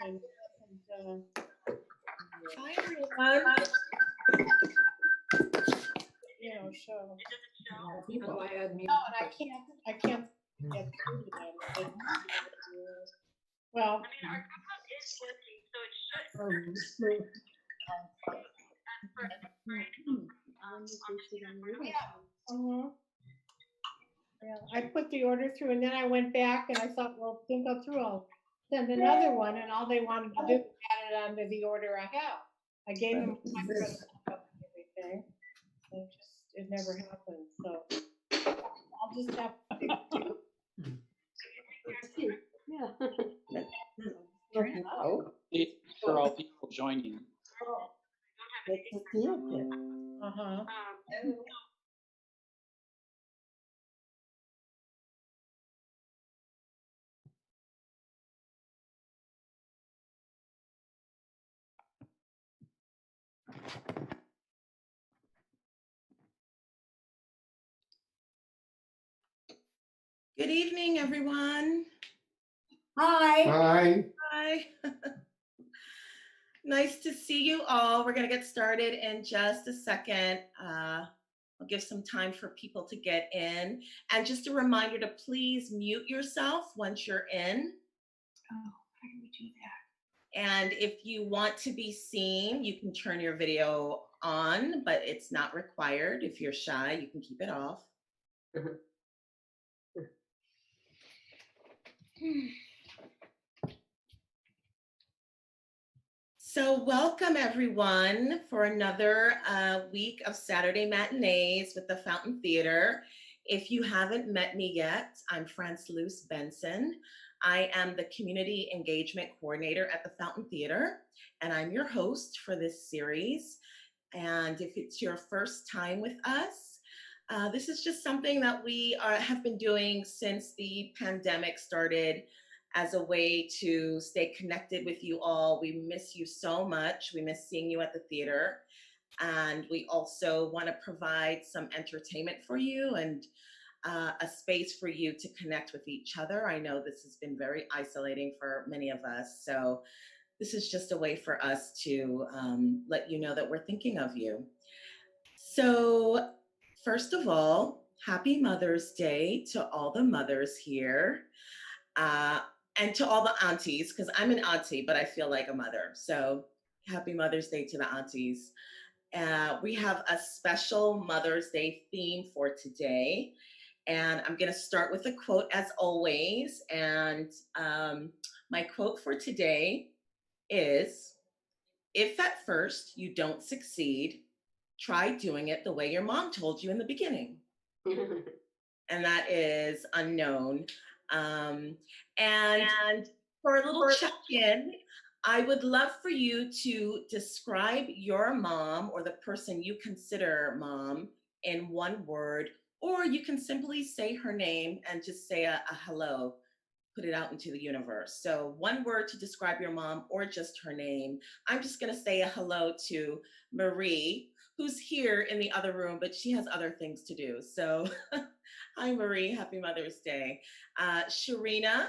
and hi everyone. You know, show. Oh, I had me. No, and I can't get through to them. Well, I mean, our cup is empty, so it should. Yeah, I put the order through and then I went back and I thought, well, didn't go through. I'll send another one, and all they wanted to do was add it onto the order I have. I gave them my address and everything. It never happened. So I'll just have to Yeah. Oh, for all people joining. Uh-huh. Good evening, everyone. Hi. Hi. Hi. Nice to see you all. We're going to get started in just a second. I'll give some time for people to get in. And just a reminder to please mute yourself once you're in. Oh, how do we do that? And if you want to be seen, you can turn your video on, but it's not required. If you're shy, you can keep it off. So welcome everyone for another week of Saturday Matinees with the Fountain Theater. If you haven't met me yet, I'm France-Luce Benson. I am the Community Engagement Coordinator at the Fountain Theater, and I'm your host for this series. And if it's your first time with us, this is just something that we have been doing since the pandemic started as a way to stay connected with you all. We miss you so much. We miss seeing you at the theater. And we also want to provide some entertainment for you and a space for you to connect with each other. I know this has been very isolating for many of us. So this is just a way for us to let you know that we're thinking of you. So first of all, happy Mother's Day to all the mothers here. And to all the aunties, because I'm an auntie, but I feel like a mother. So happy Mother's Day to the aunties. We have a special Mother's Day theme for today. And I'm going to start with a quote as always. And my quote for today is, if at first you don't succeed, try doing it the way your mom told you in the beginning. And that is unknown. And for a little check-in, I would love for you to describe your mom or the person you consider mom in one word, or you can simply say her name and just say a hello, put it out into the universe. So one word to describe your mom or just her name. I'm just gonna say a hello to Marie, who's here in the other room, but she has other things to do. So hi, Marie, happy Mother's Day. Sharina,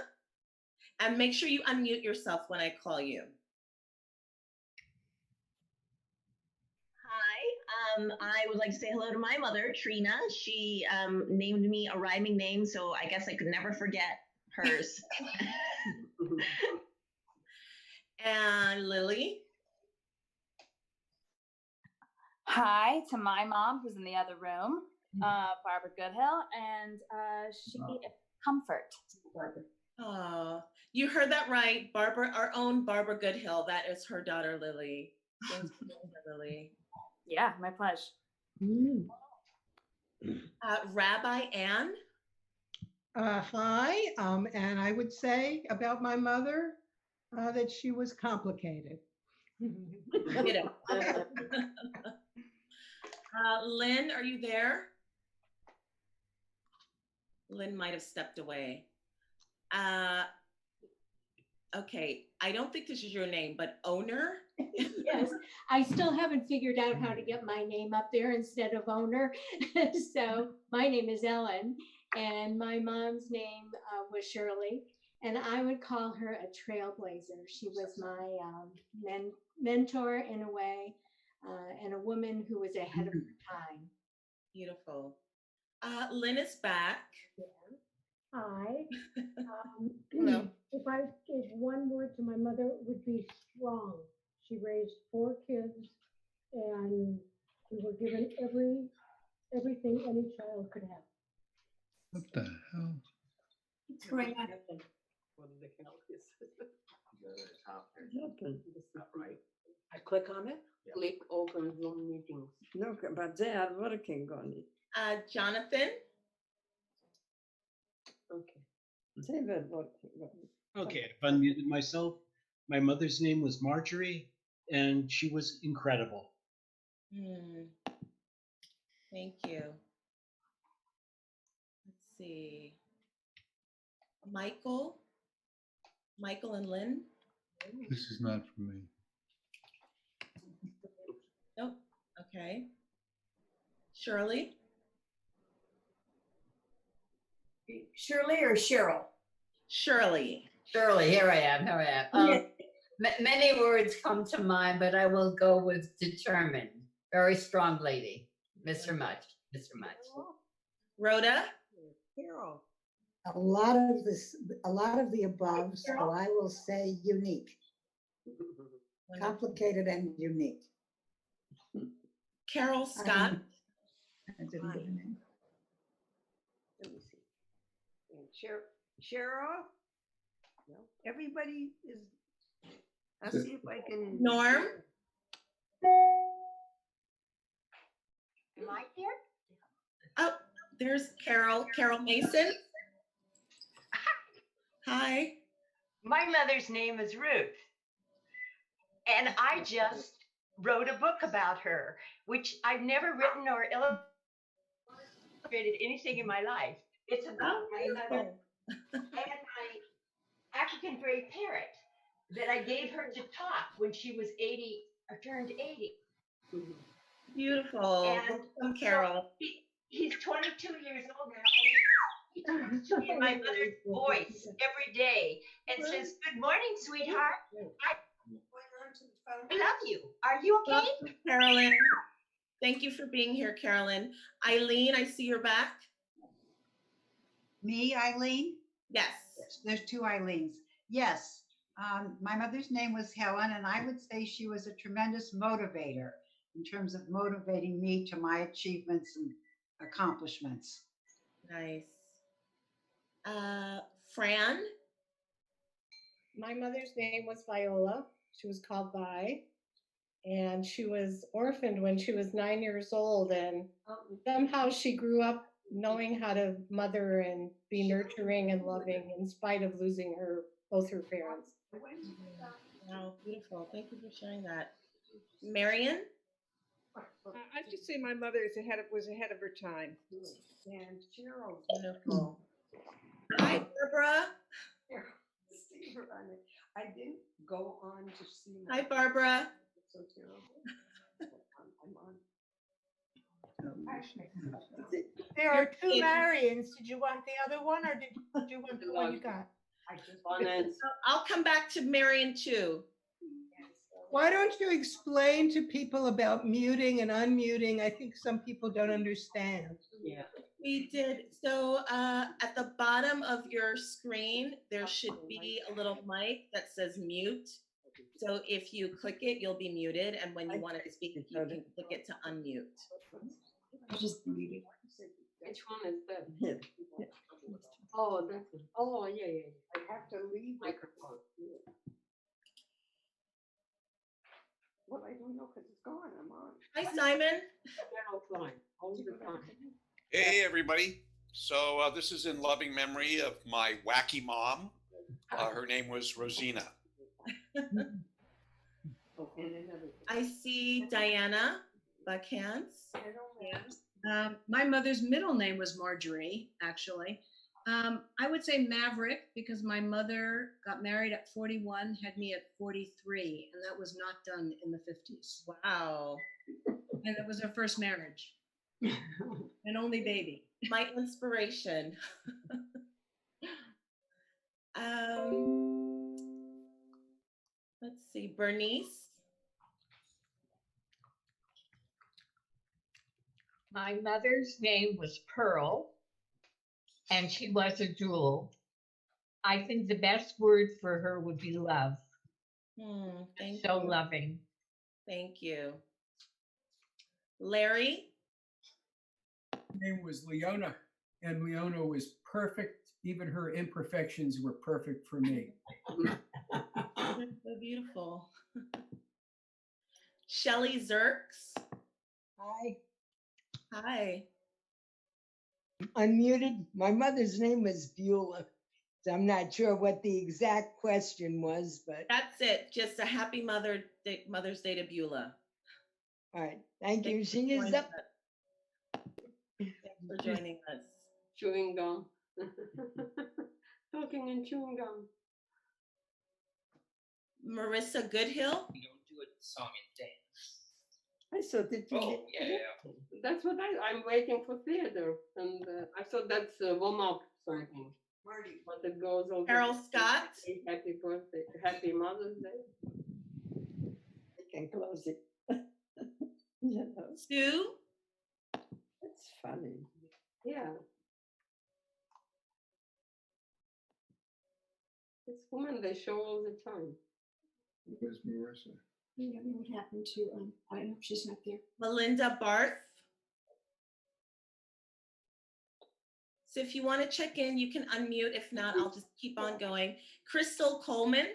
and make sure you unmute yourself when I call you. Hi, I would like to say hello to my mother, Trina. She named me a rhyming name, so I guess I could never forget hers. And Lily. Hi to my mom, who's in the other room, Barbara Goodhill, and she is comfort. Oh, you heard that right, Barbara, our own Barbara Goodhill. That is her daughter, Lily. Thanks for being here, Lily. Yeah, my pleasure. Rabbi Ann. Hi, and I would say about my mother that she was complicated. You know. Lynn, are you there? Lynn might have stepped away. Okay, I don't think this is your name, but owner? Yes, I still haven't figured out how to get my name up there instead of owner. So my name is Ellen, and my mom's name was Shirley, and I would call her a trailblazer. She was my mentor in a way, and a woman who was ahead of her time. Beautiful. Lynn is back. Hi. Hello. If I gave one word to my mother, it would be strong. She raised 4 kids, and we were given everything any child could have. What the hell? It's going on. I click on it, click open Zoom meetings. No, maar det här working going. Jonathan. Okay. Say that working going. Okay, I've unmuted myself. My mother's name was Marjorie, and she was incredible. Thank you. Let's see. Michael and Lynn. This is not for me. Nope. Okay. Shirley? Shirley or Cheryl? Shirley. Shirley, here I am. Many words come to mind, but I will go with determined. Very strong lady. Miss her much. Miss her much. Rhoda? Carol. A lot of the above, so I will say unique. Complicated and unique. Carol Scott? I didn't get a name. Let me see. And Cheryl? No. Everybody is. I'll see if I can. Norm? Am I here? Oh, there's Carol. Carol Mason? Hi. My mother's name is Ruth. And I just wrote a book about her, which I've never written or illustrated anything in my life. It's about my mother and my African gray parrot that I gave her to talk when she was 80 or turned 80. Beautiful. And welcome, Carol. So he's 22 years old now. He talks to me in my mother's voice every day and says, "Good morning, sweetheart. I love you. Are you okay?" Welcome, Carolyn. Thank you for being here, Carolyn. Eileen, I see you're back. Me, Eileen? Yes. There's two Eileens. Yes. My mother's name was Helen, and I would say she was a tremendous motivator in terms of motivating me to my achievements and accomplishments. Nice. Fran? My mother's name was Viola. She was called Vi. And she was orphaned when she was 9 years old. And somehow she grew up knowing how to mother and be nurturing and loving in spite of losing both her parents. Wow, beautiful. Thank you for sharing that. Marion? I just say my mother was ahead of her time. And Cheryl. Beautiful. Hi, Barbara. I didn't go on to see. Hi, Barbara. It's so terrible. I'm on. There are two Marians. Did you want the other one or did you want the one you got? I just want to. I'll come back to Marion too. Why don't you explain to people about muting and unmuting? I think some people don't understand. Yeah. We did. So at the bottom of your screen, there should be a little mic that says mute. So if you click it, you'll be muted. And when you want to speak, you can click it to unmute. I just muted. Which one is that? Yeah. Oh, that's it. Oh, yeah. I have to leave Microphone. Well, I don't know because it's gone. I'm on. Hi, Simon. Offline all the time. Hey, everybody. So this is in loving memory of my wacky mom. Her name was Rosina. I see Diana Buckhans. My mother's middle name was Marjorie, actually. I would say Maverick because my mother got married at 41, had me at 43, and that was not done in the 50s. Wow. And it was her first marriage. An only baby. My inspiration. Let's see, Bernice. My mother's name was Pearl, and she was a jewel. I think the best word for her would be love. Thank So you. loving. Thank you. Larry? Her name was Leona, and Leona was perfect. Even her imperfections were perfect for me. So beautiful. Shelley Zerks. Hi. Hi. Unmuted. My mother's name was Beulah. So I'm not sure what the exact question was, but That's it. Just a happy Mother's Day to Beulah. all right. Thank you. Thanks for She is joining up. us. Thanks for joining us. Chewing gum. Talking and chewing gum. Marissa Goodhill. We don't do a song and dance. I thought that you Oh, did. yeah. That's what I'm waiting for theater, and I thought that's warm-up something. But it goes over. Carol Scott. Happy birthday, happy Mother's Day. I can close it. You know, Sue. it's funny. Yeah. It's women, they show all the time. Where's Marissa? You know what happened to, I don't know if she's not there. Melinda Barth. So if you want to check in, you can unmute. If not, I'll just keep on going. Crystal Coleman.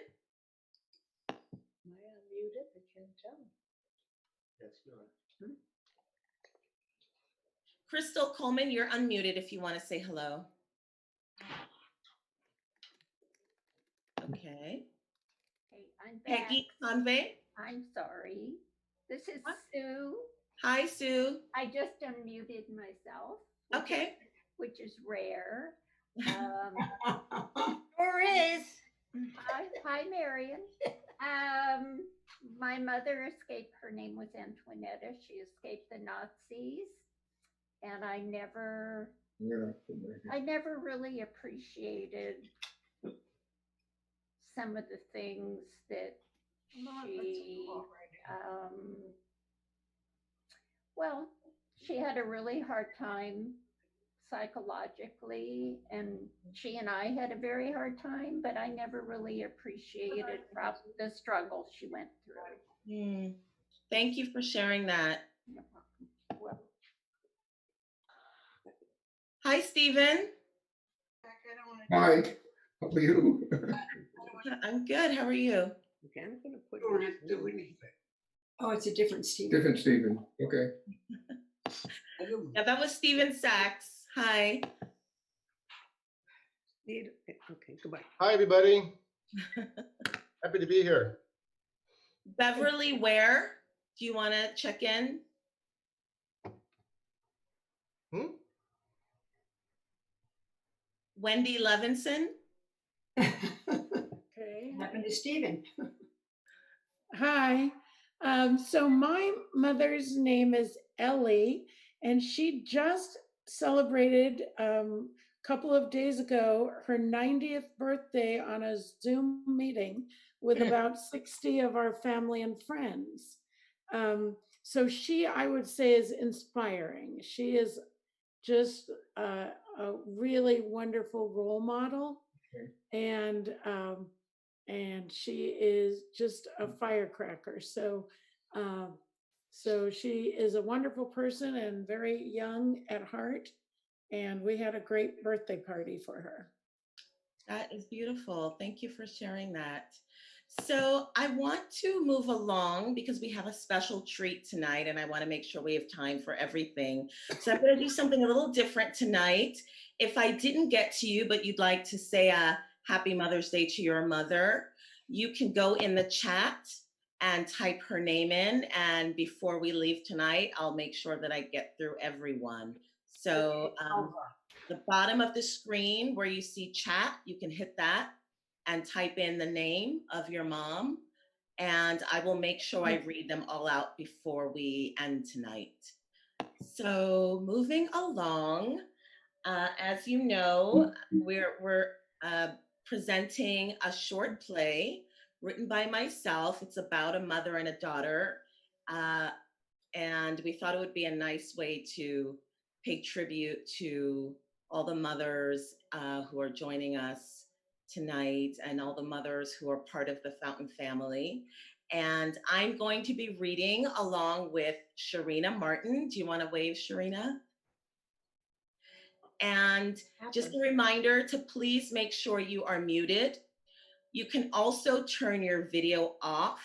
Am I unmuted? I can't tell. That's not. Crystal Coleman, you're unmuted if you want to say hello. Okay. Hey, I'm back. Peggy Convey. I'm sorry. This is Sue. Hi, Sue. I just unmuted myself. Okay. Which is rare. Sure is. Hi, Marion. My mother escaped. Her name was Antoinetta. She escaped the Nazis, and I never really appreciated some of the things that she, well, she had a really hard time psychologically, and she and I had a very hard time, but I never really appreciated the struggle she went through. Thank you for sharing that. Hi, Stephen. Hi, how are you? I'm good. How are you? Okay, I'm gonna put. Don't do anything. Oh, it's a different Stephen. Different Stephen, okay. Yeah, that was Stephen Sachs. Hi. Okay, goodbye. Hi, everybody. Happy to be here. Beverly Ware, do you want to check in? Wendy Levinson. Okay. What happened to Stephen? Hi. So my mother's name is Ellie, and she just celebrated a couple of days ago her 90th birthday on a Zoom meeting with about 60 of our family and friends. So she, I would say, is inspiring. She is just a really wonderful role model, and she is just a firecracker. So she is a wonderful person and very young at heart, and we had a great birthday party for her. That is beautiful. Thank you for sharing that. So I want to move along because we have a special treat tonight, and I want to make sure we have time for everything. So I'm going to do something a little different tonight. If I didn't get to you, but you'd like to say a Happy Mother's Day to your mother, you can go in the chat and type her name in. And before we leave tonight, I'll make sure that I get through everyone. So the bottom of the screen where you see chat, you can hit that and type in the name of your mom. And I will make sure I read them all out before we end tonight. So moving along, as you know, we're presenting a short play written by myself. It's about a mother and a daughter. And we thought it would be a nice way to pay tribute to all the mothers who are joining us tonight and all the mothers who are part of the Fountain family. And I'm going to be reading along with Sharina Martin. Do you want to wave, Sharina? And just a reminder to please make sure you are muted. You can also turn your video off,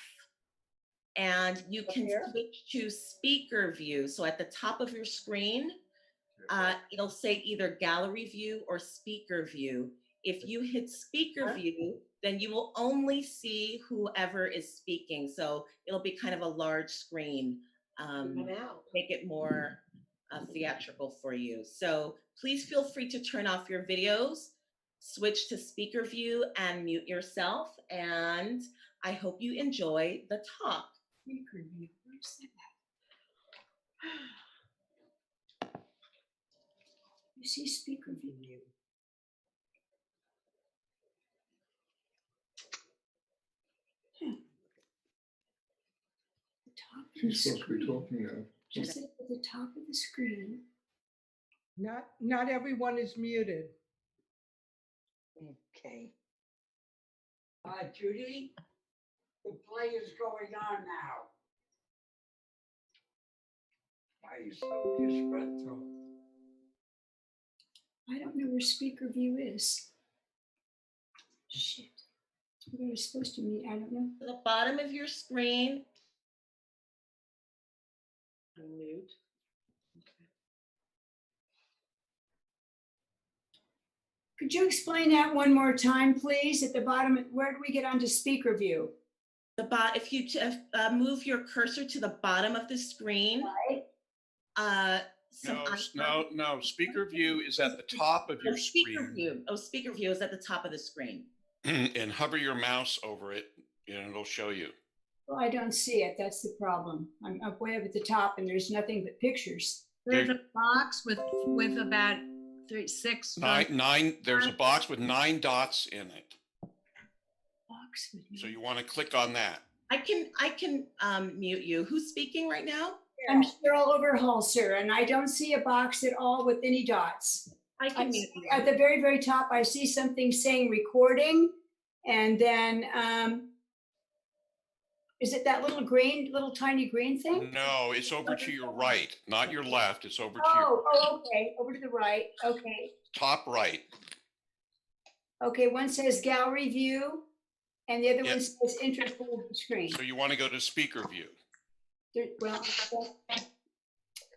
and you can switch to speaker view. So at the top of your screen, it'll say either gallery view or speaker view. If you hit speaker view, then you will only see whoever is speaking. So it'll be kind of a large screen, make it more theatrical for you. So please feel free to turn off your videos, switch to speaker view and mute yourself. And I hope you enjoy the talk. You see speaker view. The top of the She's supposed to be screen. talking now. Just at the top of the screen. Not everyone is muted. Okay. Judy, the play is going on now. Why are you so disrespectful? I don't know where speaker view is. Shit. Where it's supposed to meet, I don't know. To the bottom of your screen. Unmute. Could you explain that one more time, please? At the bottom, where do we get onto speaker view? If you move your cursor to the bottom of the screen. Right. No. Speaker view is at the top of your Speaker screen. view. Oh, speaker view is at the top of the screen. And hover your mouse over it, and it'll show you. Well, I don't see it. That's the problem. I'm up way up at the top, and there's nothing but pictures. There's a box with about six. Nine. There's a box with 9 dots in it. Box with So you want to click on that. I can mute you. Who's speaking right now? I'm Cheryl Overholser, and I don't see a box at all with any dots. I can mute you. At the very, very top, I see something saying recording, and then is it that little tiny green thing? No, it's over to your right, not your left. It's over to Oh, your okay, over to the right. Okay, top right. okay. One says gallery view, and the other Yeah. one says interest of the screen. So you want to go to speaker view. Well,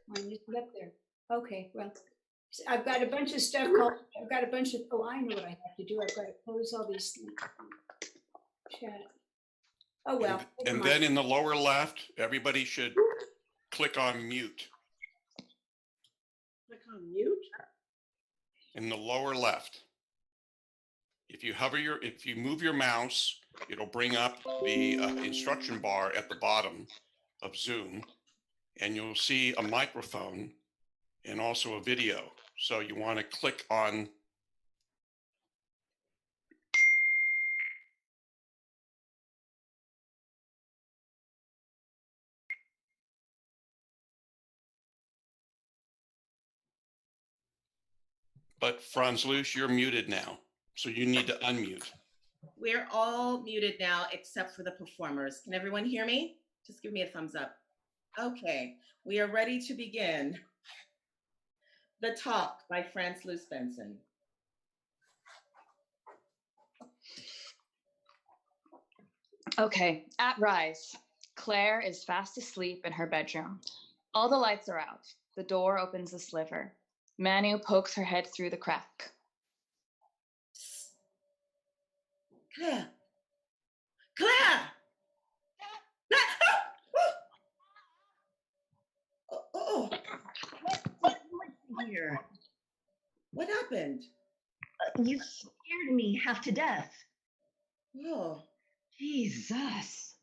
mine is up there. Okay, well, I've got a bunch of stuff called, I've got a bunch of, oh, I know what I have to do. I've got to close all these things. Chat. Oh, well. And then in the lower left, everybody should click on mute. Click on mute. In the lower left. If you move your mouse, it'll bring up the instruction bar at the bottom of Zoom, and you'll see a microphone and also a video. So you want to click on But France-Luce, you're muted now. So you need to unmute. We're all muted now except for the performers. Can everyone hear me? Just give me a thumbs up. Okay, we are ready to begin. The Talk by France-Luce Benson. Okay, at Rise, Claire is fast asleep in her bedroom. All the lights are out. The door opens a sliver. Manu pokes her head through the crack. Claire! Claire! Oh, What here? what happened? You scared me half to death. Oh, Jesus.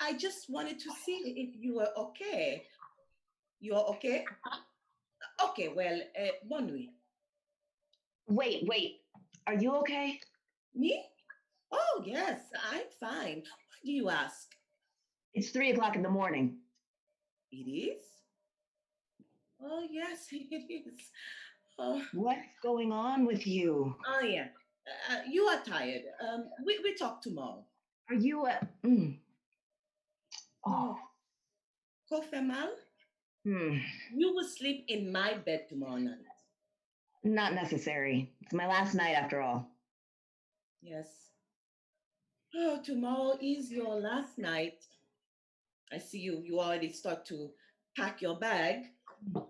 I just wanted to see if you were okay. You are okay? Okay, well, bonne nuit. Wait. Are you okay? Me? Oh, yes, I'm fine. Why do you ask? It's 3:00 in the morning. It is? Oh, yes, it is. Oh, What's going on with you? oh yeah. You are tired. We talk tomorrow. Are you Oh. Quoi fait mal? You will sleep in my bed tomorrow night. Not necessary. It's my last night after all. Yes. Oh, tomorrow is your last night. I see you already start to pack your bag.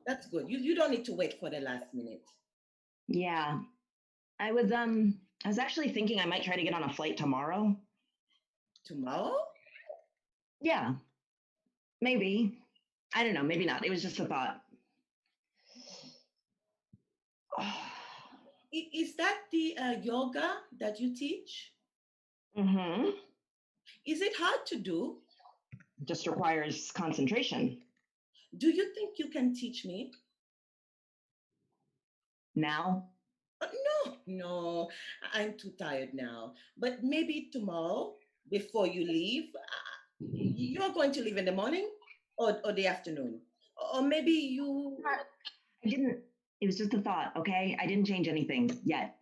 That's good. You don't need to wait for the last minute. Yeah. I was actually thinking I might try to get on a flight tomorrow. Tomorrow? Yeah. Maybe. I don't know, maybe not. It was just a thought. Is that the yoga that you teach? Mm-hmm. Is it hard to do? Just requires concentration. Do you think you can teach me? Now? No, I'm too tired now. But maybe tomorrow, before you leave, you're going to leave in the morning or the afternoon? Or maybe you. I didn't, it was just a thought, okay? I didn't change anything yet.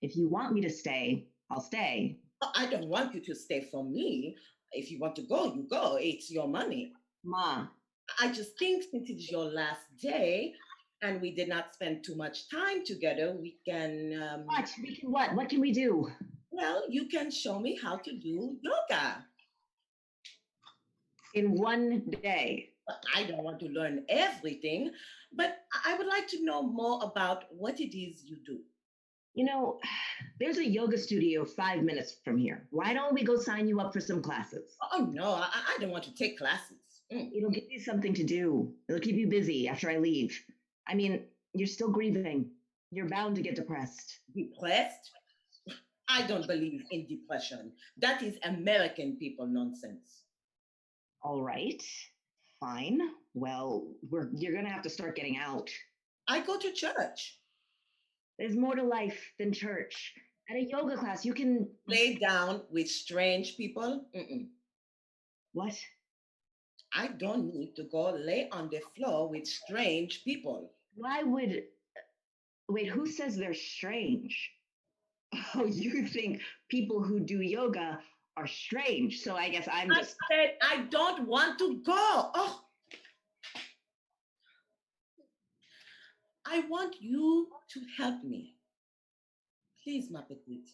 If you want me to stay, I'll stay. I don't want you to stay for me. If you want to go, you go. It's your money. Ma. I just think since it's your last day and we did not spend too much time together, we can. What? We can what? What can we do? Well, you can show me how to do yoga. In one day. I don't want to learn everything, but I would like to know more about what it is you do. You know, there's a yoga studio 5 minutes from here. Why don't we go sign you up for some classes? Oh, no, I don't want to take classes. It'll give you something to do. It'll keep you busy after I leave. I mean, you're still grieving. You're bound to get depressed. Depressed? I don't believe in depression. That is American people nonsense. All right, fine. Well, you're going to have to start getting out. I go to church. There's more to life than church. At a yoga class, you can lay down with strange people. What? I don't need to go lay on the floor with strange people. Why would... Wait, who says they're strange? Oh, you think people who do yoga are strange. So I guess I said I don't want to go. Oh. I want you to help me. Please, ma petite.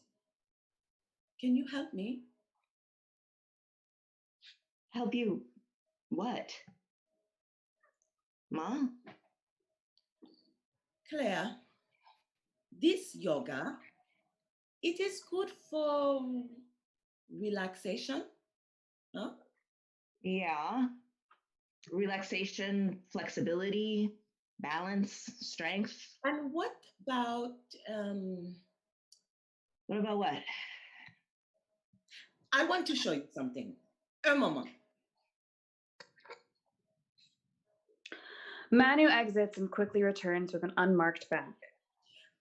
Can you help me? Help you what? Ma? Claire, this yoga, it is good for relaxation, huh? Yeah. Relaxation, flexibility, balance, strength. And what about what? I want to show you something. Un moment. Manu exits and quickly returns with an unmarked bag.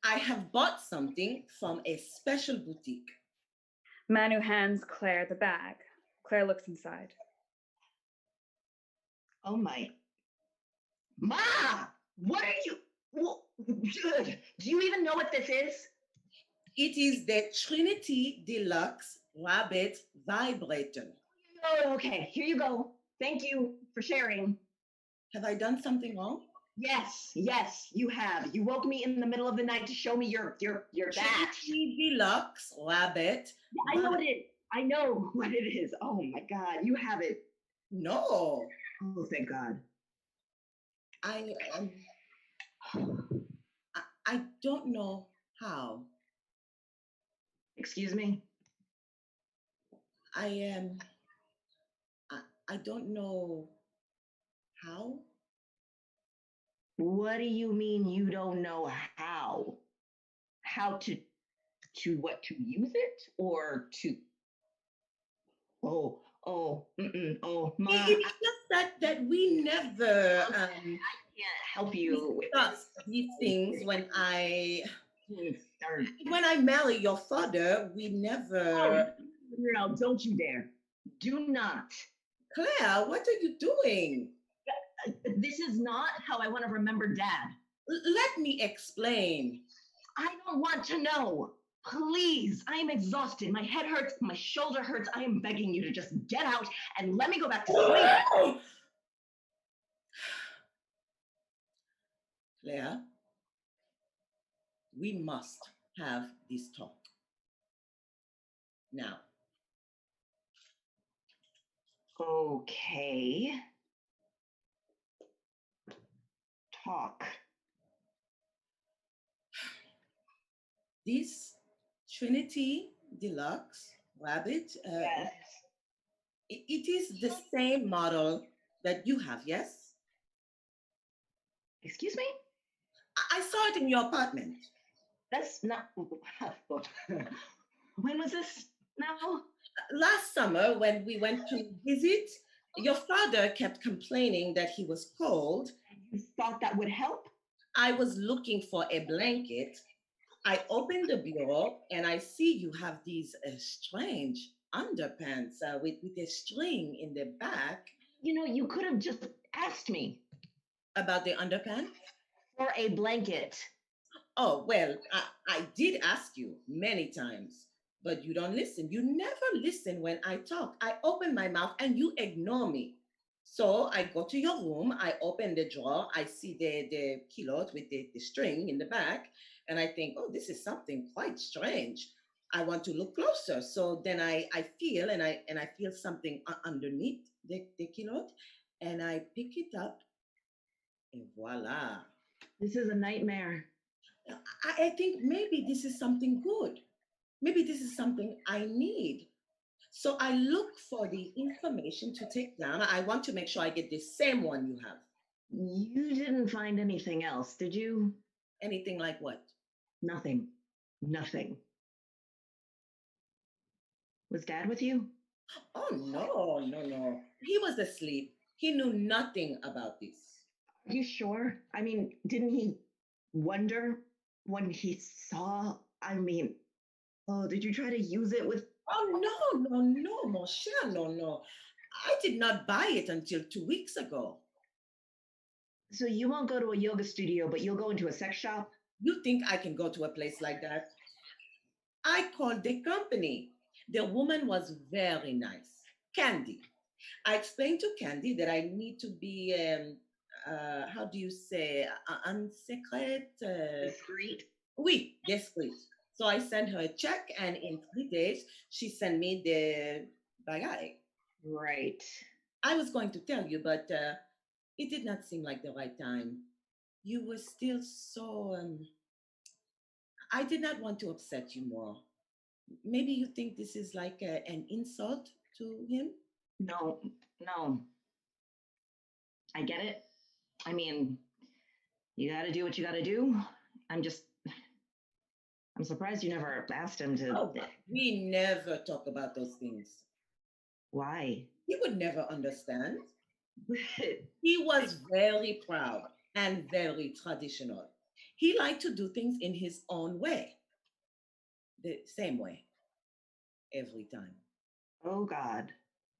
I have bought something from a special boutique. Manu hands Claire the bag. Claire looks inside. Oh my. Ma! What are you? Do you even know what this is? It is the Trinity Deluxe Rabbit Vibrator. Oh, okay. Here you go. Thank you for sharing. Have I done something wrong? Yes, you have. You woke me in the middle of the night to show me your bat. Trinity Deluxe Rabbit. Yeah, I know what it is. I know what it is. Oh my God, you have it. No. Oh, thank God. I don't know how. Excuse me? I don't know how. What do you mean you don't know how? How to what, to use it or to? Oh, Ma. It's just that we never I can't help you with these things when I marry your father, we never. No, don't you dare. Do not. Claire, what are you doing? This is not how I want to remember Dad. Let me explain. I don't want to know. Please, I am exhausted. My head hurts. My shoulder hurts. I am begging you to just get out and let me go back to sleep. Claire, we must have this talk. Now. Okay. Talk. This Trinity Deluxe Rabbit, yes. It is the same model that you have, yes? Excuse me? I saw it in your apartment. That's not... When was this now? Last summer when we went to visit Your father kept complaining that he was cold. You thought that would help? I was looking for a blanket. I opened the bureau and I see you have these strange underpants with a string in the back. You know, you could have just asked me. About the underpants? For a blanket. Oh, well, I did ask you many times, but you don't listen. You never listen when I talk. I open my mouth and you ignore me. So I go to your room, I open the drawer, I see the culotte with the string in the back, and I think, oh, this is something quite strange. I want to look closer. So then I feel and I feel something underneath the culotte, and I pick it up, and voila. This is a nightmare. I think maybe this is something good. Maybe this is something I need. So I look for the information to take down. I want to make sure I get the same one you have. You didn't find anything else, did you? Anything like what? Nothing. Nothing. Was Dad with you? Oh, no. He was asleep. He knew nothing about this. Are you sure? I mean, didn't he wonder when he saw? I mean, oh, did you try to use it with? Oh, no, mon cher, no. I did not buy it until 2 weeks ago. So you won't go to a yoga studio, but you'll go into a sex shop? You think I can go to a place like that? I called the company. The woman was very nice. Candy. I explained to Candy that I need to be, how do you say, unsecret? Discreet? Oui, discreet. So I sent her a check, and in 3 days, she sent me the bagay. Right. I was going to tell you, but it did not seem like the right time. You were still so, I did not want to upset you more. Maybe you think this is like an insult to him? No. I get it. I mean, you got to do what you got to do. I'm surprised you never asked him to. Oh, we never talk about those things. Why? He would never understand. He was very proud and very traditional. He liked to do things in his own way, the same way, every time. Oh, God.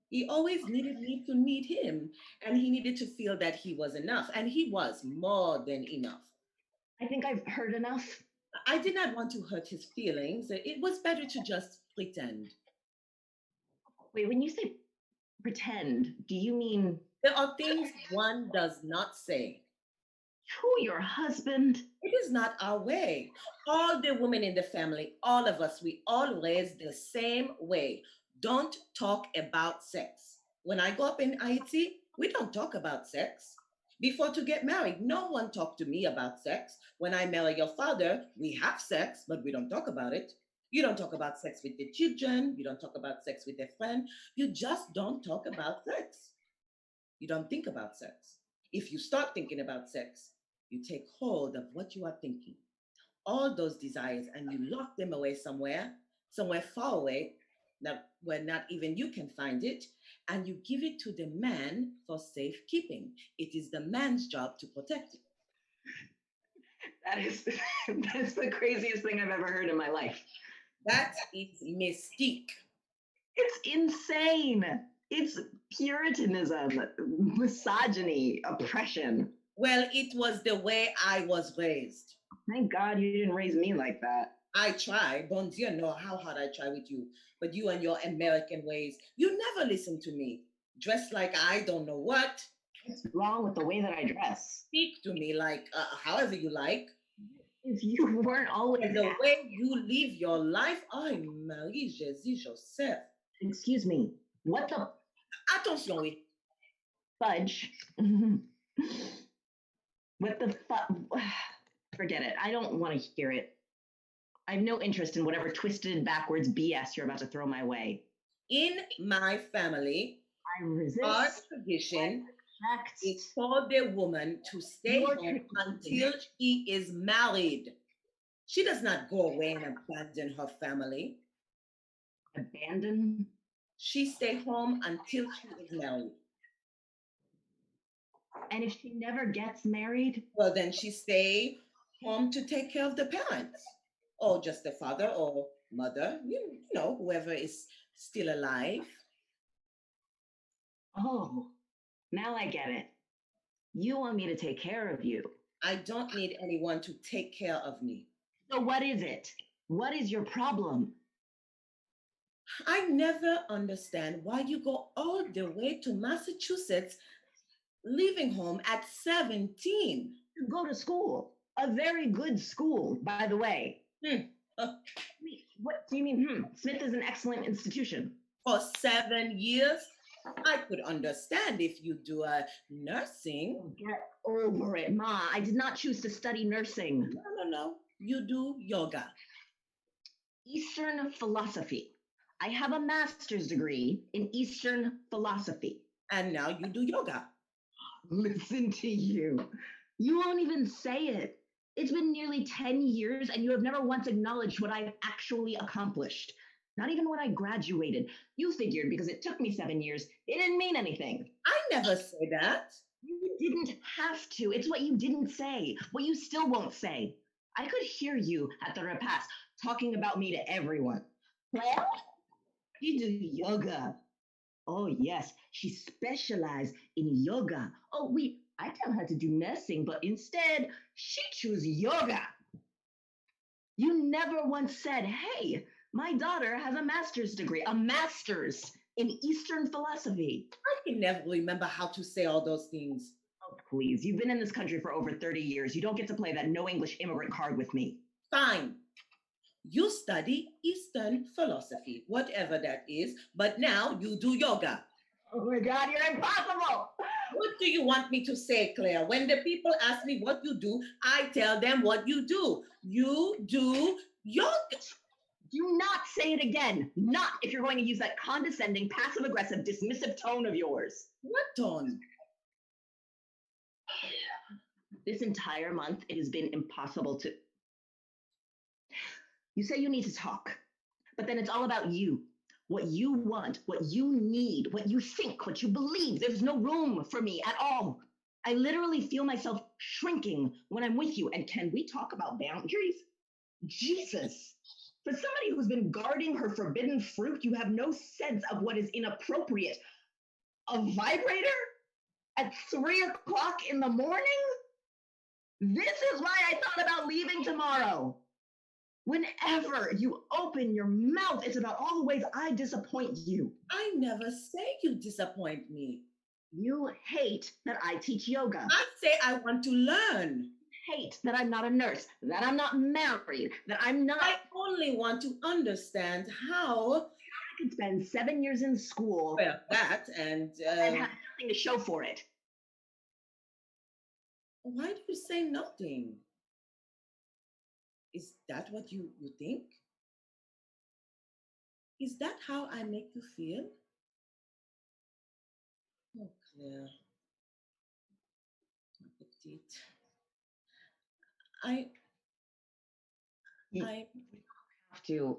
He always needed me to need him, and he needed to feel that he was enough, and he was more than enough. I think I've heard enough. I did not want to hurt his feelings. It was better to just pretend. Wait, when you say pretend, do you mean? There are things one does not say. To your husband? It is not our way. All the women in the family, all of us, we all raised the same way. Don't talk about sex. When I go up in Haiti, we don't talk about sex. Before to get married, no one talked to me about sex. When I marry your father, we have sex, but we don't talk about it. You don't talk about sex with the children. You don't talk about sex with a friend. You just don't talk about sex. You don't think about sex. If you start thinking about sex, you take hold of what you are thinking, all those desires, and you lock them away somewhere far away, where not even you can find it, and you give it to the man for safekeeping. It is the man's job to protect it. That's the craziest thing I've ever heard in my life. That is mystique. It's insane. It's Puritanism, misogyny, oppression. Well, it was the way I was raised. Thank God you didn't raise me like that. I try. Bon Dieu know how hard I try with you. But you and your American ways, you never listen to me. Dress like I don't know what. What's wrong with the way that I dress? Speak to me like however you like. If you weren't always... And the way you live your life, ay, Marie Jésus Joseph. Excuse me, what the... Attention, oui. Fudge. What the fuck? Forget it. I don't want to hear it. I have no interest in whatever twisted backwards BS you're about to throw my way. In my family, I resist. Our tradition is for the woman to stay home until she is married. She does not go away and abandon her family. Abandon? She stay home until she is married. And if she never gets married? Well, then she stay home to take care of the parents, or just the father or mother, you know, whoever is still alive. Oh, now I get it. You want me to take care of you. I don't need anyone to take care of me. So what is it? What is your problem? I never understand why you go all the way to Massachusetts, leaving home at 17. To go to school. A very good school, by the way. What do you mean, Smith is an excellent institution. For 7 years? I could understand if you do a nursing. Get over it, Ma. I did not choose to study nursing. No. You do yoga. Eastern philosophy. I have a master's degree in Eastern philosophy. And now you do yoga. Listen to you. You won't even say it. It's been nearly 10 years and you have never once acknowledged what I've actually accomplished. Not even when I graduated. You figured because it took me 7 years, it didn't mean anything. I never say that. You didn't have to. It's what you didn't say, what you still won't say. I could hear you at the repast talking about me to everyone. Well, you do yoga. Oh, yes, she specialized in yoga. Oh, I tell her to do nursing, but instead, she chose yoga. You never once said, hey, my daughter has a master's degree, a master's in Eastern philosophy. I can never remember how to say all those things. Oh, please, you've been in this country for over 30 years. You don't get to play that no English immigrant card with me. Fine. You study Eastern philosophy, whatever that is, but now you do yoga. Oh my God, you're impossible. What do you want me to say, Claire? When the people ask me what you do, I tell them what you do. You do yoga. Do not say it again. Not if you're going to use that condescending, passive-aggressive, dismissive tone of yours. What tone? This entire month, it has been impossible to... You say you need to talk, but then it's all about you. What you want, what you need, what you think, what you believe. There's no room for me at all. I literally feel myself shrinking when I'm with you. And can we talk about boundaries? Jesus. For somebody who's been guarding her forbidden fruit, you have no sense of what is inappropriate. A vibrator at 3 o'clock in the morning? This is why I thought about leaving tomorrow. Whenever you open your mouth, it's about all the ways I disappoint you. I never say you disappoint me. You hate that I teach yoga. I say I want to learn. Hate that I'm not a nurse, that I'm not married, that I'm not... I only want to understand how... I could spend 7 years in school. Well, that and have nothing to show for it. Why do you say nothing? Is that what you think? Is that how I make you feel? Oh, Claire. My petite. I have to.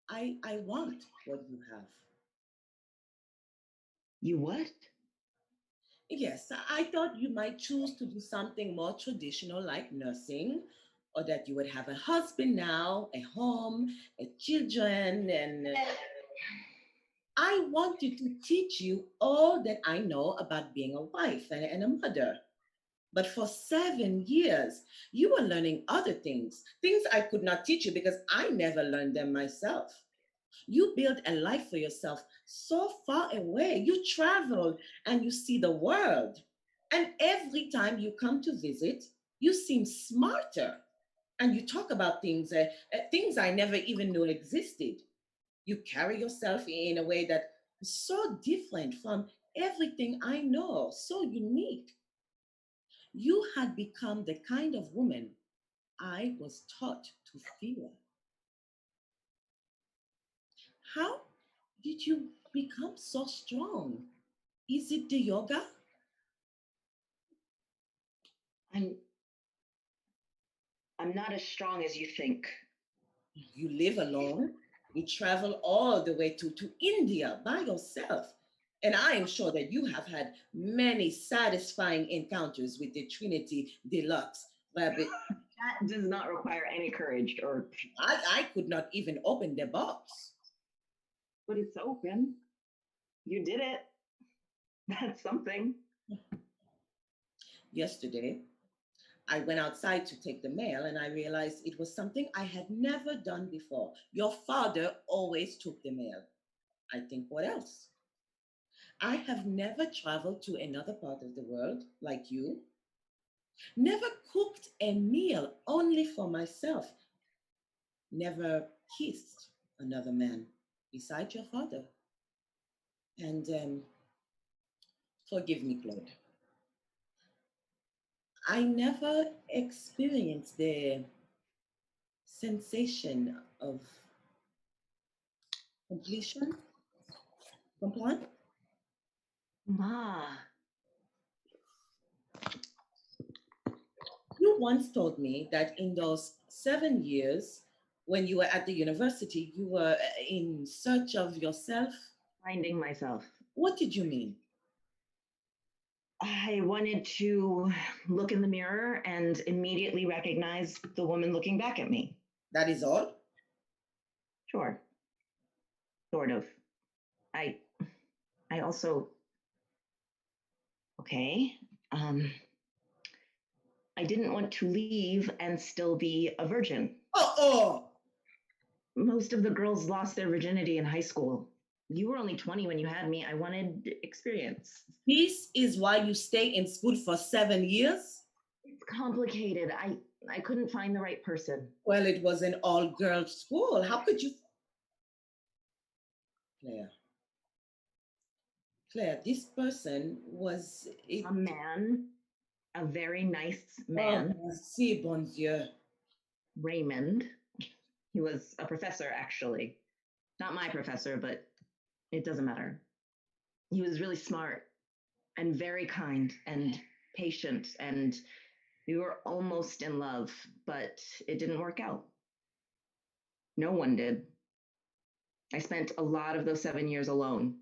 I want what you have. You what? Yes, I thought you might choose to do something more traditional like nursing, or that you would have a husband now, a home, children, and I wanted to teach you all that I know about being a wife and a mother. But for 7 years, you were learning other things I could not teach you because I never learned them myself. You built a life for yourself so far away. You travel and you see the world. And every time you come to visit, you seem smarter. And you talk about things I never even knew existed. You carry yourself in a way that is so different from everything I know, so unique. You had become the kind of woman I was taught to fear. How did you become so strong? Is it the yoga? I'm not as strong as you think. You live alone. You travel all the way to India by yourself. And I am sure that you have had many satisfying encounters with the Trinity Deluxe Rabbit. That does not require any courage or. I could not even open the box. But it's open. You did it. That's something. Yesterday, I went outside to take the mail and I realized it was something I had never done before. Your father always took the mail. I think, what else? I have never traveled to another part of the world like you. Never cooked a meal only for myself. Never kissed another man besides your father. And forgive me, Claude. I never experienced the sensation of completion. Complaint? Ma. You once told me that in those 7 years, when you were at the university, you were in search of yourself. Finding myself. What did you mean? I wanted to look in the mirror and immediately recognize the woman looking back at me. That is all? Sure. Sort of. I also. Okay. I didn't want to leave and still be a virgin. Oh! Most of the girls lost their virginity in high school. You were only 20 when you had me. I wanted experience. This is why you stay in school for 7 years? It's complicated. I couldn't find the right person. Well, it was an all-girls school. How could you? Claire, this person was a man, a very nice man. Oh, merci, bon Dieu. Raymond. He was a professor, actually. Not my professor, but it doesn't matter. He was really smart and very kind and patient, and we were almost in love, but it didn't work out. No one did. I spent a lot of those 7 years alone.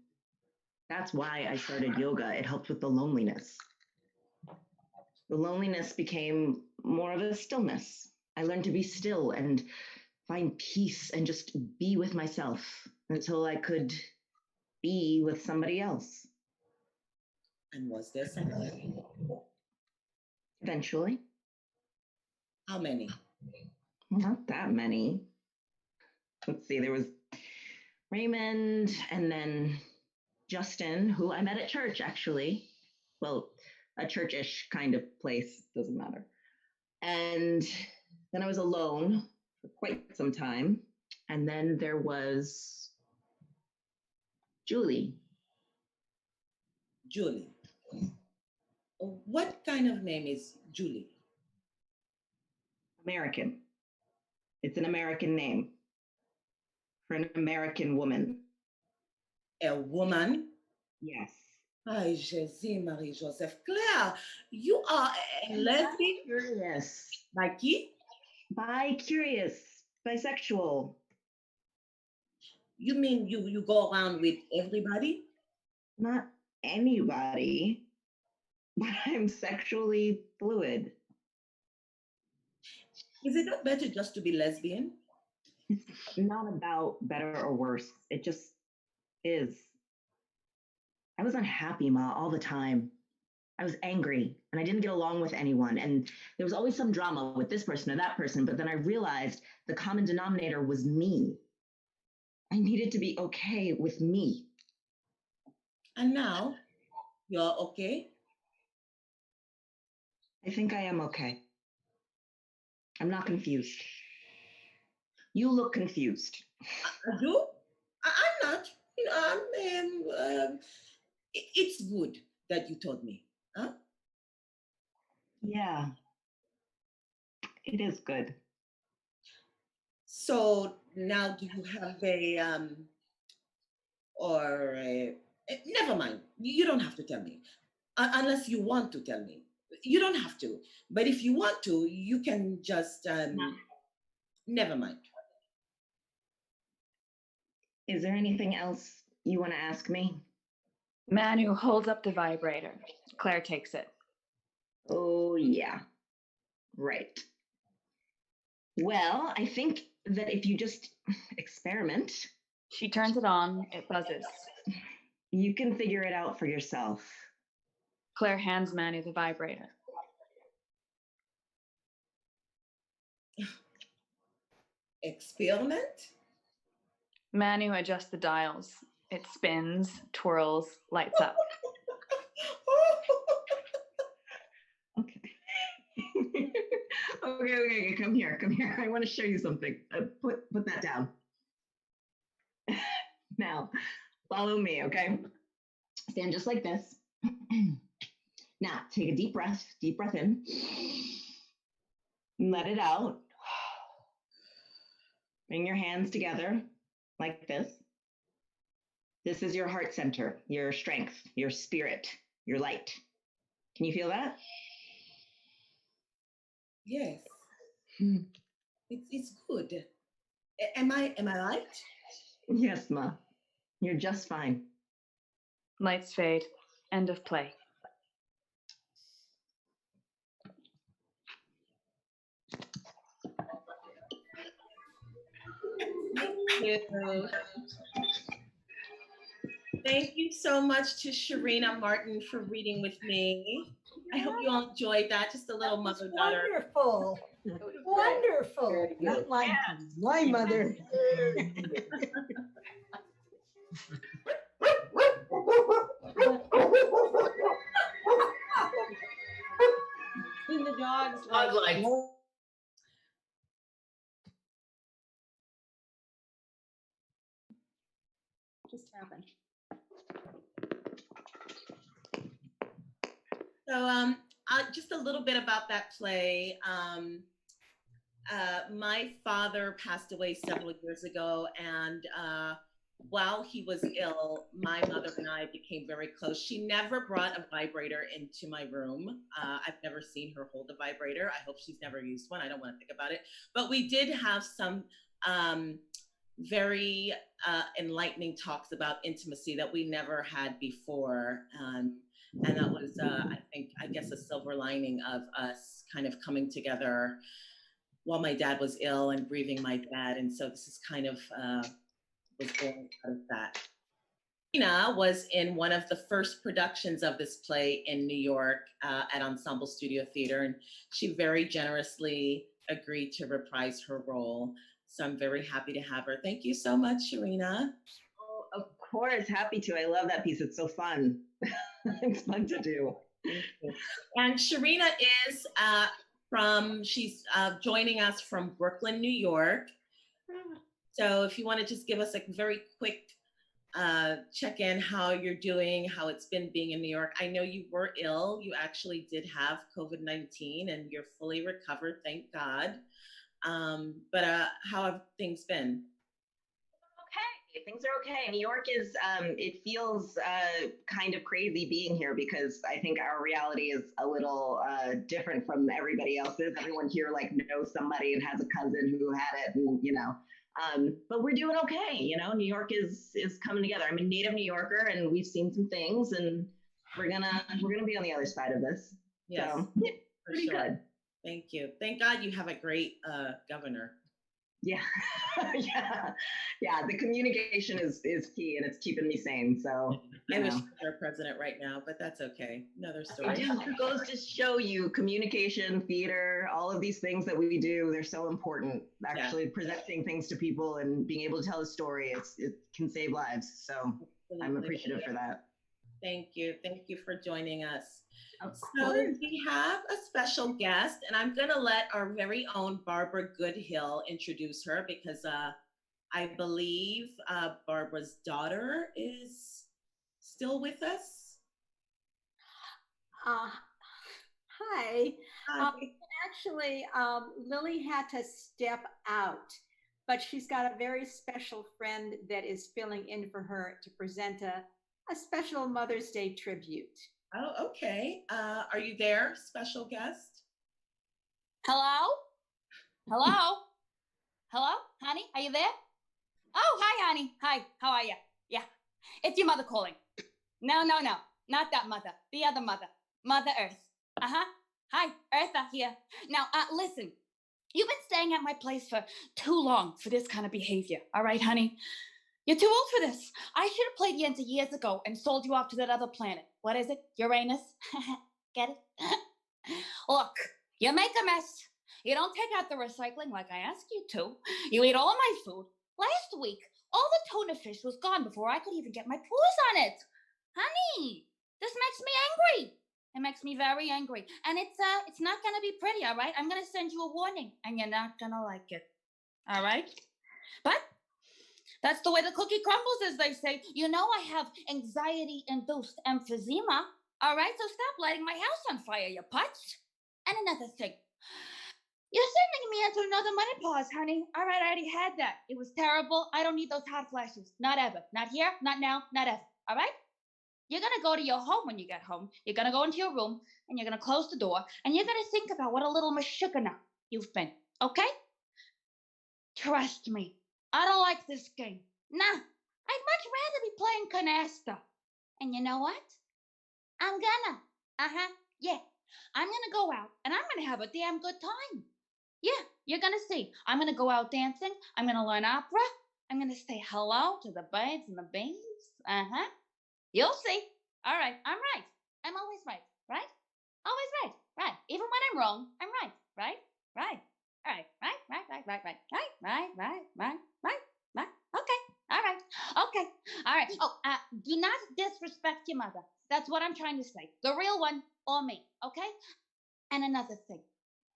That's why I started yoga. It helped with the loneliness. The loneliness became more of a stillness. I learned to be still and find peace and just be with myself until I could be with somebody else. And was there somebody? Eventually. How many? Not that many. Let's see, there was Raymond and then Justin, who I met at church, actually. Well, a church-ish kind of place, doesn't matter. And then I was alone for quite some time. And then there was Julie. Julie. What kind of name is Julie? American. It's an American name for an American woman. A woman? Yes. Ay, Jésus, Marie-Joseph. Claire, you are a lesbian? Curious. By qui? Bi-curious. Bisexual. You mean you go around with everybody? Not anybody, but I'm sexually fluid. Is it not better just to be lesbian? It's not about better or worse. It just is. I was unhappy, Ma, all the time. I was angry and I didn't get along with anyone. And there was always some drama with this person or that person. But then I realized the common denominator was me. I needed to be okay with me. And now you're okay? I think I am okay. I'm not confused. You look confused. I do? I'm not. You know, it's good that you told me. Huh? Yeah. It is good. So now do you have never mind. You don't have to tell me. Unless you want to tell me. You don't have to. But if you want to, you can just, never mind. Is there anything else you want to ask me? Manu holds up the vibrator. Claire takes it. Oh, yeah. Right. Well, I think that if you just experiment. She turns it on. It buzzes. You can figure it out for yourself. Claire hands Manu the vibrator. Experiment? Manu adjusts the dials. It spins, twirls, lights up. Okay, come here. I want to show you something. Put that down. Now, follow me, okay? Stand just like this. Now, take a deep breath in. Let it out. Bring your hands together like this. This is your heart center, your strength, your spirit, your light. Can you feel that? Yes. It's good. Am I light? Yes, Ma. You're just fine. Lights fade. End of play. Thank you. Thank you so much to Sharina Martin for reading with me. I hope you all enjoyed that. Just a little mother-daughter. Wonderful. Wonderful. Not like my mother. And the dog's Dog like, lights. Just happened. So just a little bit about that play. My father passed away several years ago, and while he was ill, my mother and I became very close. She never brought a vibrator into my room. I've never seen her hold a vibrator. I hope she's never used one. I don't want to think about it. But we did have some very enlightening talks about intimacy that we never had before. And that was, I guess, a silver lining of us kind of coming together while my dad was ill and grieving my dad. And so this is kind of was born out of that. Sharina was in one of the first productions of this play in New York at Ensemble Studio Theater, and she very generously agreed to reprise her role. So I'm very happy to have her. Thank you so much, Sharina. Oh, of course, happy to. I love that piece. It's so fun. It's fun to do. And Sharina is she's joining us from Brooklyn, New York. So if you want to just give us a very quick check-in, how you're doing, how it's been being in New York. I know you were ill. You actually did have COVID-19 and you're fully recovered, thank God. But how have things been? Okay, things are okay. New York is, it feels kind of crazy being here because I think our reality is a little different from everybody else's. Everyone here like knows somebody and has a cousin who had it, and but we're doing okay. New York is coming together. I'm a native New Yorker, and we've seen some things, and we're gonna be on the other side of this. Yes, so, yeah, pretty good. Thank you. Thank God you have a great governor. Yeah. Yeah. The communication is key, and it's keeping me sane. So I wish I was our president right now, but that's okay. Another story. It just goes to show you communication, theater, all of these things that we do, they're so important. Actually presenting things to people and being able to tell a story, it can save lives. So absolutely. I'm appreciative for that. Thank you. Thank you for joining us. Of so course. We have a special guest, and I'm going to let our very own Barbara Goodhill introduce her because I believe Barbara's daughter is still with us. Hi. Actually, Lily had to step out, but she's got a very special friend that is filling in for her to present a special Mother's Day tribute. Oh, okay. Are you there, special guest? Hello? Hello? Hello? Honey, are you there? Oh, hi, honey. Hi, how are you? Yeah, it's your mother calling. No, no, no, not that mother. The other mother. Mother Earth. Uh-huh. Hi, Eartha here. Now, listen. You've been staying at my place for too long for this kind of behavior. All right, honey? You're too old for this. I should have played Yenta years ago and sold you off to that other planet. What is it? Uranus? Get it? Look, you make a mess. You don't take out the recycling like I asked you to. You eat all of my food. Last week, all the tuna fish was gone before I could even get my paws on it. Honey, this makes me angry. It makes me very angry. And it's not gonna be pretty, all right? I'm gonna send you a warning, and you're not gonna like it. All right? But that's the way the cookie crumbles, as they say. You know I have anxiety-induced emphysema. All right, so stop lighting my house on fire, you putz. And another thing. You're sending me into another menopause, honey. All right, I already had that. It was terrible. I don't need those hot flashes. Not ever. Not here, not now, not ever. All right? You're going to go to your home when you get home. You're going to go into your room, and you're going to close the door, and you're going to think about what a little mashugana you've been, okay? Trust me. I don't like this game. Nah, I'd much rather be playing canasta. And you know what? I'm gonna. Yeah. I'm gonna go out, and I'm gonna have a damn good time. Yeah, you're gonna see. I'm gonna go out dancing. I'm gonna learn opera. I'm gonna say hello to the birds and the bees. You'll see. All right, I'm right. I'm always right, right? Always right, right. Even when I'm wrong, I'm right, right? Right. All right, right. Okay, all right, okay, all right. Oh, do not disrespect your mother. That's what I'm trying to say. The real one or me, okay? And another thing.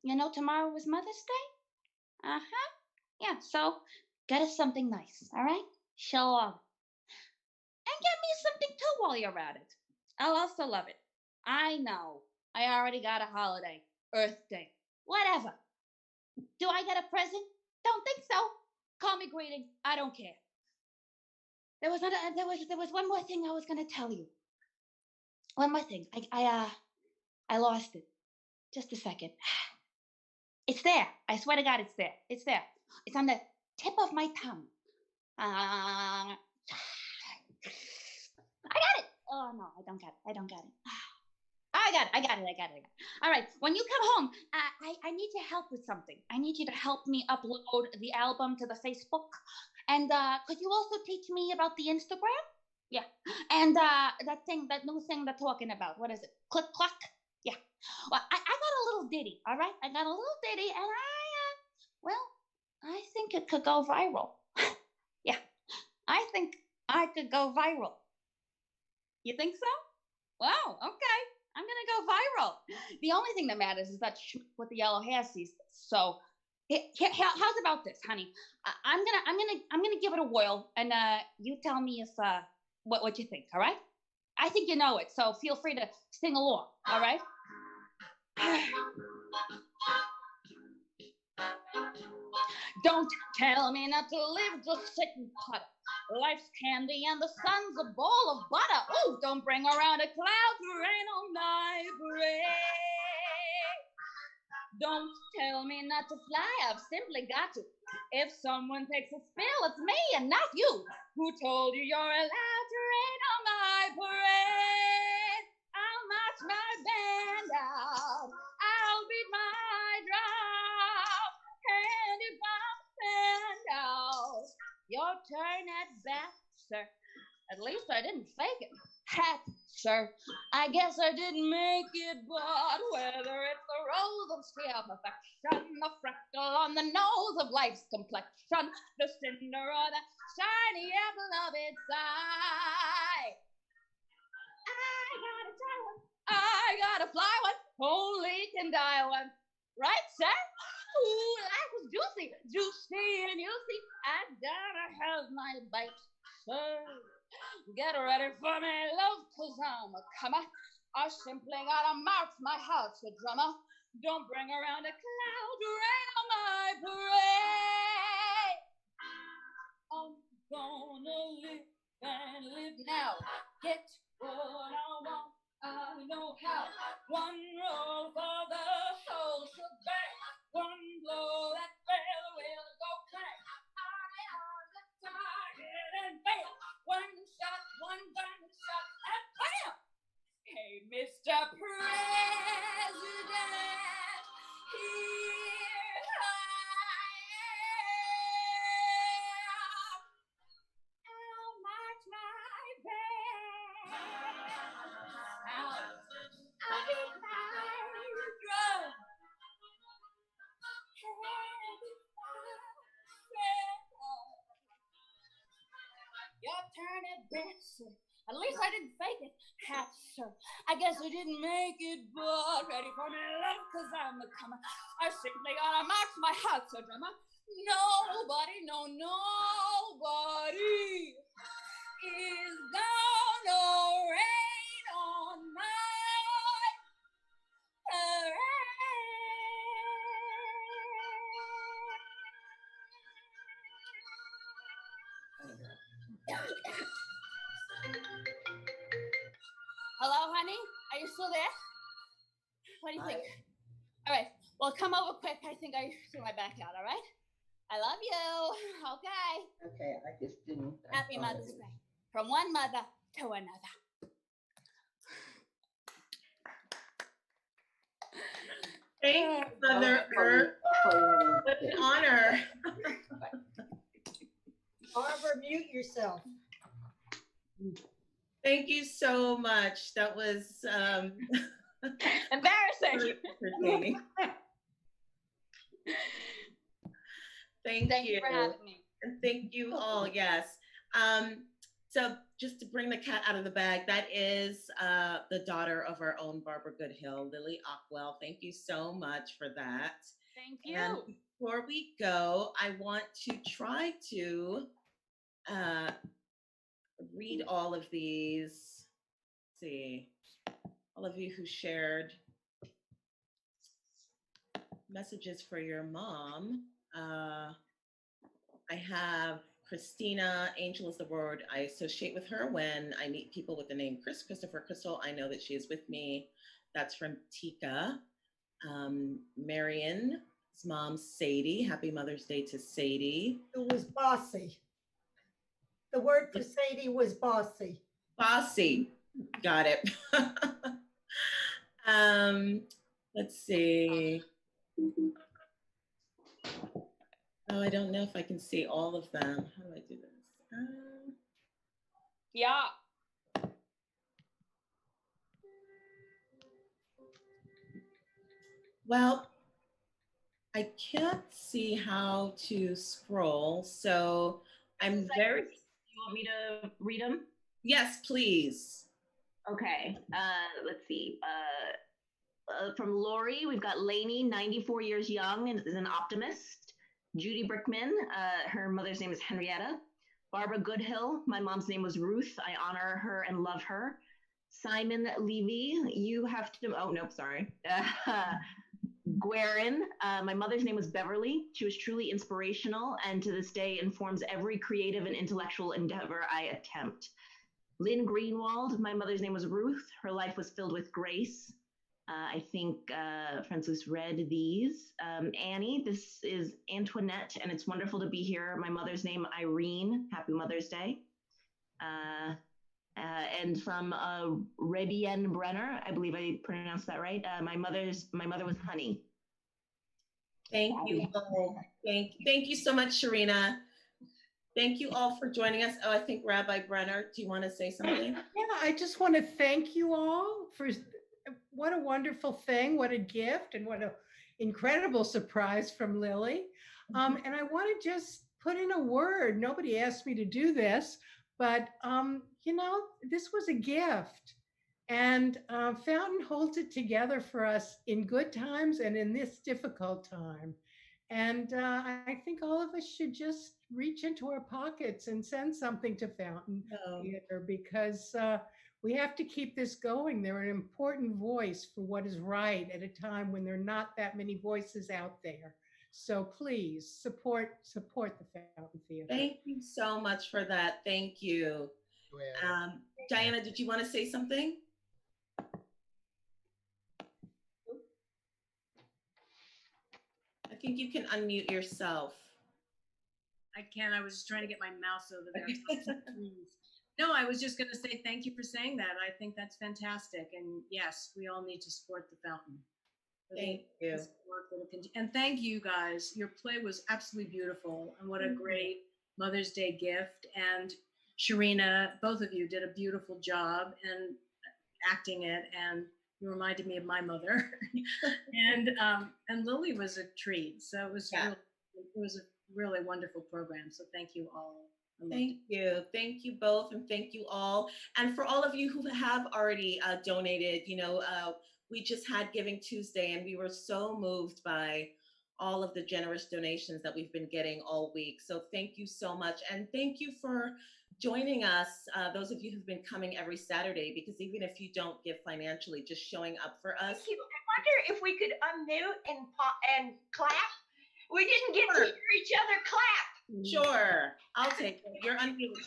You know tomorrow is Mother's Day? Yeah, so get us something nice, all right? Show off. And get me something too while you're at it. I'll also love it. I know. I already got a holiday. Earth Day. Whatever. Do I get a present? Don't think so. Call me greeting. I don't care. There was one more thing I was gonna tell you. One more thing. I lost it. Just a second. It's there. I swear to God, it's there. It's there. It's on the tip of my tongue. I got it. Oh no, I don't got it. I got it. All right. When you come home, I need your help with something. I need you to help me upload the album to the Facebook. And could you also teach me about the Instagram? Yeah. And that new thing they're talking about. What is it? Click Clack? Yeah. Well, I got a little ditty, all right? I got a little ditty, and I think it could go viral. Yeah. I think I could go viral. You think so? Wow, okay. I'm gonna go viral. The only thing that matters is that with the yellow hair sees this. So, how's about this, honey? I'm gonna give it a whirl, and you tell me if what you think. All right? I think you know it, so feel free to sing along. All right? Don't tell me not to live, just sit and putter. Life's candy and the sun's a bowl of butter. Ooh, don't bring around a cloud to rain on my parade. Don't tell me not to fly, I've simply got to. If someone takes a spill, it's me and not you. Who told you you're allowed to rain on my parade? I'll march my band out, I'll beat my drum, and if I'm stand out, your turn at bat, sir. At least I didn't fake it. Hat, sir. I guess I didn't make it, but whether it's the rose of sheer perfection, the freckle on the nose of life's complexion, the cinder or the shiny apple of its eye, I gotta try one, I gotta fly one, only can die one. Right, sir? Ooh, life was juicy, and you see, I gotta have my bite, sir. Get ready for me, love, 'cause I'm a comer. I simply gotta march my heart's a drummer. Don't bring around a cloud to rain on my parade. I'm gonna live and live now. Get what I want, I know how. One roll for the whole shebang. One blow that bell will go crack. I on the target and fail. One shot, one gun shot, and Your turn at Benson. At least I didn't fake it. Hat, sir. I guess I didn't make it, but ready for me, love, cause I'm a comer. I simply gotta march my heart to drummer. Nobody, no, nobody is gonna rain on my Hello, honey? Are you still there? What do you think? All right. Well, come over quick. I think I threw my back out, all right? I love you. Okay. Okay, I just didn't. Happy Mother's Day. From one mother to another. Thank you, Mother Earth. What an honor. Barbara, mute yourself. Thank you so much. That was embarrassing. Entertaining. Thank you for having me. And thank you all. Yes. So just to bring the cat out of the bag, that is the daughter of our own Barbara Goodhill, Lily Ockwell. Thank you so much for that. Thank you. And before we go, I want to try to read all of these. Let's see, all of you who shared messages for your mom. I have Christina, Angel is the word I associate with her when I meet people with the name Christopher, Crystal. I know that she is with me. That's from Tika. Marion's mom, Sadie. Happy Mother's Day to Sadie. It was bossy. The word for Sadie was bossy. Bossy. Got it. Let's see. Oh, I don't know if I can see all of them. How do I do this? Yeah. Well, I can't see how to scroll, so I'm very. You want me to read them? Yes, please. Okay. Let's see. From Lori, we've got Lainey, 94 years young, and is an optimist. Judy Brickman, her mother's name is Henrietta. Barbara Goodhill, my mom's name was Ruth. I honor her and love her. Simon Levy, you have to, oh, nope, sorry. Guerin, my mother's name was Beverly. She was truly inspirational and to this day informs every creative and intellectual endeavor I attempt. Lynn Greenwald, my mother's name was Ruth. Her life was filled with grace. I think France-Luce read these. Annie, this is Antoinette, and it's wonderful to be here. My mother's name, Irene. Happy Mother's Day. And from Rebienne Brenner, I believe I pronounced that right. My mother was Honey. Thank you. Thank you so much, Sharina. Thank you all for joining us. Oh, I think Rabbi Brenner, do you want to say something? Yeah, I just want to thank you all for what a wonderful thing, what a gift, and what an incredible surprise from Lily. And I want to just put in a word. Nobody asked me to do this, but you know, this was a gift. And Fountain holds it together for us in good times and in this difficult time. And I think all of us should just reach into our pockets and send something to Fountain Theater because we have to keep this going. They're an important voice for what is right at a time when there are not that many voices out there. So please support the Fountain Theater. Thank you so much for that. Thank you. Diana, did you want to say something? I think you can unmute yourself. I can. I was just trying to get my mouse over there. No, I was just going to say thank you for saying that. I think that's fantastic. And yes, we all need to support the Fountain. Thank you. And thank you guys. Your play was absolutely beautiful. And what a great Mother's Day gift. And Sharina, both of you did a beautiful job and acting it, and you reminded me of my mother. And Lily was a treat. So it was a really wonderful program. So thank you all. Thank you. Thank you both, and thank you all. And for all of you who have already donated, we just had Giving Tuesday, and we were so moved by all of the generous donations that we've been getting all week. So thank you so much. And thank you for joining us, those of you who've been coming every Saturday, because even if you don't give financially, just showing up for us. I wonder if we could unmute and clap. We didn't get to hear each other clap. Sure, I'll take it. You're unmuted.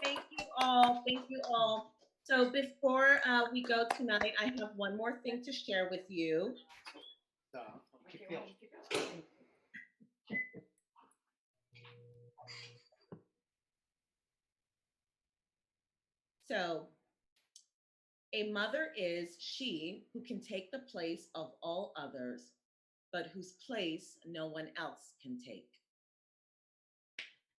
Thank you all. Thank you all. So before we go tonight, I have one more thing to share with you. So, a mother is she who can take the place of all others, but whose place no one else can take.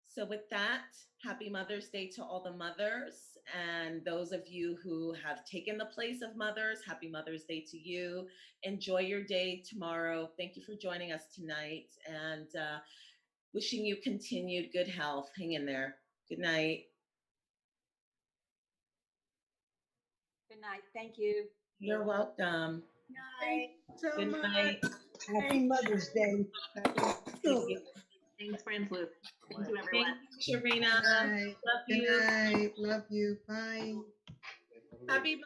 So with that, happy Mother's Day to all the mothers, and those of you who have taken the place of mothers, happy Mother's Day to you. Enjoy your day tomorrow. Thank you for joining us tonight, and wishing you continued good health. Hang in there. Good night. Good night. Thank you. You're welcome. Night. Good night. Happy Mother's Day. Thanks, France-Luce. Thank you, everyone. Thank you, Sharina. Good night. Love Good you. night. Love you. Bye. Happy